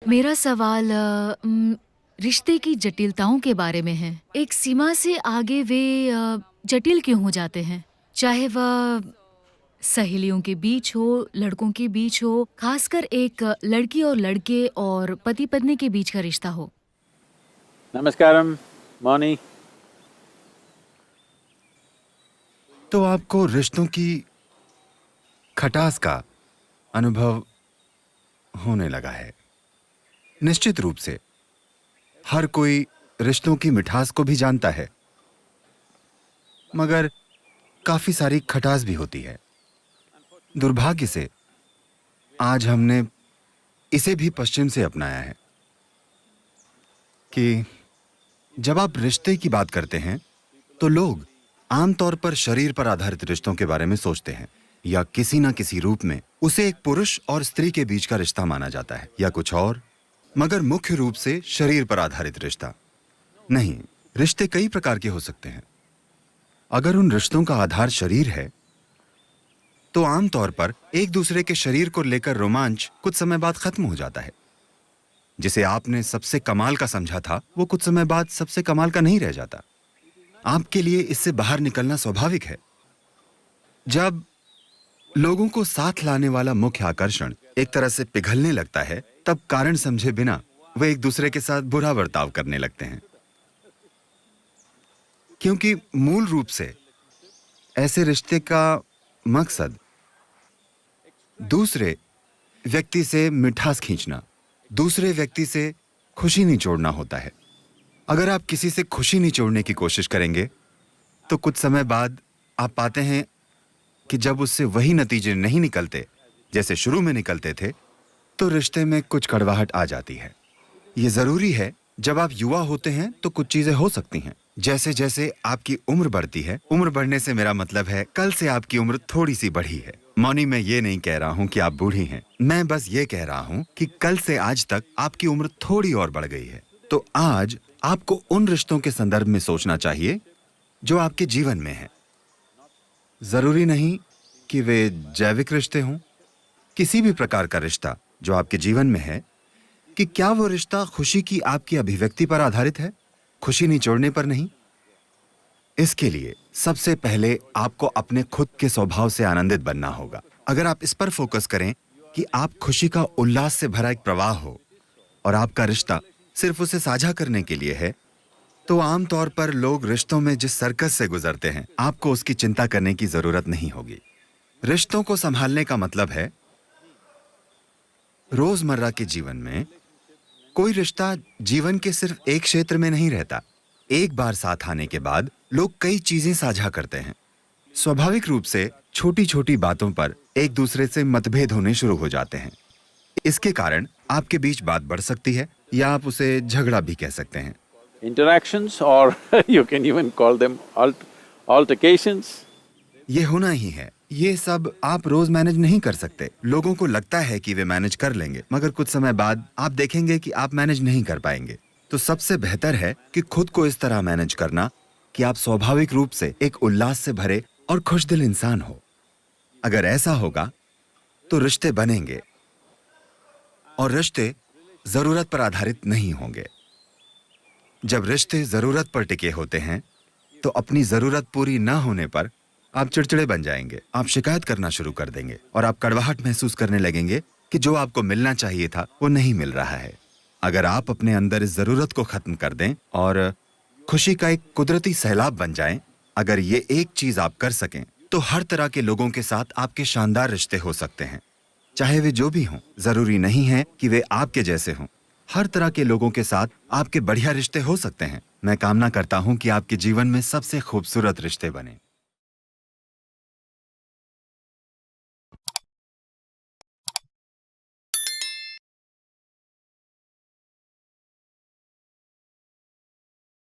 मेरा सवाल रिश्ते की जटिलताओं के बारे में है। एक सीमा से आगे वे जटिल क्यों हो जाते हैं? चाहे वह सहेलियों के बीच हो, लड़कों के बीच हो, खासकर एक लड़की और लड़के और पति-पत्नी के बीच का रिश्ता हो। नमस्कारम, मौनी। तो आपको रिश्तों की खटास का अनुभव होने लगा है। निश्चित रूप से हर कोई रिश्तों की मिठास को भी जानता है, मगर काफी सारी खटास भी होती है। दुर्भाग्य से आज हमने इसे भी पश्चिम से अपनाया है कि जब आप रिश्ते की बात करते हैं तो लोग आमतौर पर शरीर पर आधारित रिश्तों के बारे में सोचते हैं, या किसी ना किसी रूप में उसे एक पुरुष और स्त्री के बीच का रिश्ता माना जाता है, या कुछ और, मगर मुख्य रूप से शरीर पर आधारित रिश्ता नहीं। रिश्ते कई प्रकार के हो सकते हैं। अगर उन रिश्तों का आधार शरीर है तो आमतौर पर एक दूसरे के शरीर को लेकर रोमांच कुछ समय बाद खत्म हो जाता है। जिसे आपने सबसे कमाल का समझा था वो कुछ समय बाद सबसे कमाल का नहीं रह जाता। आपके लिए इससे बाहर निकलना स्वाभाविक है। जब लोगों को साथ लाने वाला मुख्य आकर्षण एक तरह से पिघलने लगता है, तब कारण समझे बिना वे एक दूसरे के साथ बुरा बर्ताव करने लगते हैं, क्योंकि मूल रूप से ऐसे रिश्ते का मकसद दूसरे व्यक्ति से मिठास खींचना, दूसरे व्यक्ति से खुशी निचोड़ना होता है। अगर आप किसी से खुशी निचोड़ने की कोशिश करेंगे तो कुछ समय बाद आप पाते हैं कि जब उससे वही नतीजे नहीं निकलते जैसे शुरू में निकलते थे, तो रिश्ते में कुछ कड़वाहट आ जाती है। ये जरूरी है। जब आप युवा होते हैं तो कुछ चीजें हो सकती हैं। जैसे जैसे आपकी उम्र बढ़ती है, उम्र बढ़ने से मेरा मतलब है कल से आपकी उम्र थोड़ी सी बढ़ी है। मौनी, मैं ये नहीं कह रहा हूँ कि आप बूढ़ी हैं, मैं बस ये कह रहा हूँ कि कल से आज तक आपकी उम्र थोड़ी और बढ़ गई है। तो आज आपको उन रिश्तों के संदर्भ में सोचना चाहिए जो आपके जीवन में है। जरूरी नहीं कि वे जैविक रिश्ते हों। किसी भी प्रकार का रिश्ता जो आपके जीवन में है, कि क्या वो रिश्ता खुशी की आपकी अभिव्यक्ति पर आधारित है, खुशी निचोड़ने पर नहीं। इसके लिए सबसे पहले आपको अपने खुद के स्वभाव से आनंदित बनना होगा। अगर आप इस पर फोकस करें कि आप खुशी का उल्लास से भरा एक प्रवाह हो और आपका रिश्ता सिर्फ उसे साझा करने के लिए है, तो आमतौर पर लोग रिश्तों में जिस सर्कस से गुजरते हैं, आपको उसकी चिंता करने की जरूरत नहीं होगी। रिश्तों को संभालने का मतलब है रोजमर्रा के जीवन में कोई रिश्ता जीवन के सिर्फ एक क्षेत्र में नहीं रहता। एक बार साथ आने के बाद लोग कई चीजें साझा करते हैं। स्वाभाविक रूप से छोटी छोटी बातों पर एक दूसरे से मतभेद होने शुरू हो जाते हैं। इसके कारण आपके बीच बात बढ़ सकती है, या आप उसे झगड़ा भी कह सकते हैं। Interactions or you can even call them altercations. ये होना ही है। ये सब आप रोज मैनेज नहीं कर सकते। लोगों को लगता है कि वे मैनेज कर लेंगे, मगर कुछ समय बाद आप देखेंगे कि आप मैनेज नहीं कर पाएंगे। तो सबसे बेहतर है कि खुद को इस तरह मैनेज करना कि आप स्वाभाविक रूप से एक उल्लास से भरे और खुशदिल इंसान हो। अगर ऐसा होगा तो रिश्ते बनेंगे, और रिश्ते जरूरत पर आधारित नहीं होंगे। जब रिश्ते जरूरत पर टिके होते हैं तो अपनी जरूरत पूरी न होने पर आप चिड़चिड़े बन जाएंगे, आप शिकायत करना शुरू कर देंगे, और आप कड़वाहट महसूस करने लगेंगे कि जो आपको मिलना चाहिए था वो नहीं मिल रहा है। अगर आप अपने अंदर इस जरूरत को खत्म कर दें और खुशी का एक कुदरती सैलाब बन जाएं, अगर ये एक चीज आप कर सकें, तो हर तरह के लोगों के साथ आपके शानदार रिश्ते हो सकते हैं। चाहे वे जो भी हों, जरूरी नहीं है कि वे आपके जैसे हों। हर तरह के लोगों के साथ आपके बढ़िया रिश्ते हो सकते हैं। मैं कामना करता हूं कि आपके जीवन में सबसे खूबसूरत रिश्ते बने।